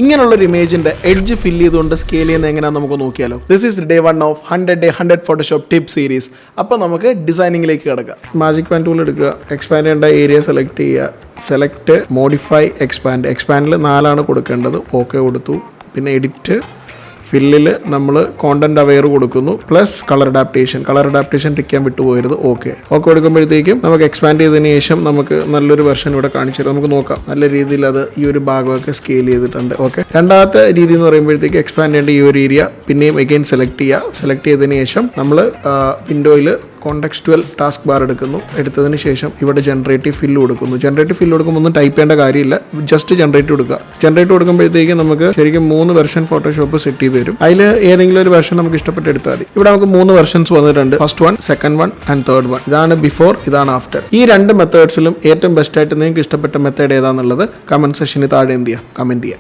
ഇങ്ങനെയുള്ള ഒരു ഇമേജിന്റെ എഡ്ജ് ഫിൽ ചെയ്തുകൊണ്ട് സ്കെയിൽ ചെയ്യുന്ന എങ്ങനെയാണെന്ന് നമുക്ക് നോക്കിയാലോ. This is day 1 of 100 Day 100 Photoshop tip series. അപ്പോൾ നമുക്ക് ഡിസൈനിങ്ങിലേക്ക് കിടക്കാം. മാജിക് പെൻ ടൂൾ എടുക്കുക, എക്സ്പാൻഡ് ചെയ്യേണ്ട ഏരിയ സെലക്ട് ചെയ്യുക, സെലക്ട് മോഡിഫൈ എക്സ്പാൻഡ്. എക്സ്പാൻഡിൽ 4 കൊടുക്കേണ്ടത്, ഓക്കെ കൊടുത്തു. പിന്നെ എഡിറ്റ് ഫില്ലിൽ നമ്മൾ കോണ്ടന്റ് അവെയർ കൊടുക്കുന്നു, പ്ലസ് കളർ അഡാപ്റ്റേഷൻ ടിക്കാൻ വിട്ടുപോകരുത്. ഓക്കെ കൊടുക്കുമ്പോഴത്തേക്കും നമുക്ക് എക്സ്പാൻഡ് ചെയ്തതിന് ശേഷം നമുക്ക് നല്ലൊരു വെർഷൻ ഇവിടെ കാണിച്ചു തരാം. നമുക്ക് നോക്കാം, നല്ല രീതിയിൽ അത് ഈ ഒരു ഭാഗമൊക്കെ സ്കെയിൽ ചെയ്തിട്ടുണ്ട്. ഓക്കെ, രണ്ടാമത്തെ രീതി എന്ന് പറയുമ്പോഴത്തേക്ക് എക്സ്പാൻഡ് ചെയ്യേണ്ട ഈ ഒരു ഏരിയ പിന്നെയും എഗെയിൻ സെലക്ട് ചെയ്തതിന് ശേഷം നമ്മൾ വിൻഡോയിൽ കോണ്ടെക്സ്റ്റുവൽ ടാസ്ക് ബാർ എടുത്തതിന് ശേഷം ഇവിടെ ജനറേറ്റീവ് ഫില്ല് കൊടുക്കുമ്പോൾ ഒന്നും ടൈപ്പ് ചെയ്യേണ്ട കാര്യമില്ല, ജസ്റ്റ് ജനറേറ്റ് കൊടുക്കുമ്പോഴത്തേക്ക് നമുക്ക് ശരിക്കും 3 വെർഷൻ ഫോട്ടോഷോപ്പ് സെറ്റ് ചെയ്ത് തരും. അതിൽ ഏതെങ്കിലും ഒരു വെർഷൻ നമുക്ക് ഇഷ്ടപ്പെട്ട് എടുത്താൽ മതി. ഇവിടെ നമുക്ക് 3 വെർഷൻസ് വന്നിട്ടുണ്ട്, first one, second one and third one. ഇതാണ് ബിഫോർ, ഇതാണ് ആഫ്റ്റർ. ഈ 2 മെത്തേഡ്സിലും ഏറ്റവും ബെസ്റ്റ് ആയിട്ട് നിങ്ങൾക്ക് ഇഷ്ടപ്പെട്ട മെത്തേഡ് ഏതാണെന്നുള്ളത് കമന്റ് സെക്ഷനിൽ താഴെ എന്ത് ചെയ്യാം, കമന്റ് ചെയ്യാം.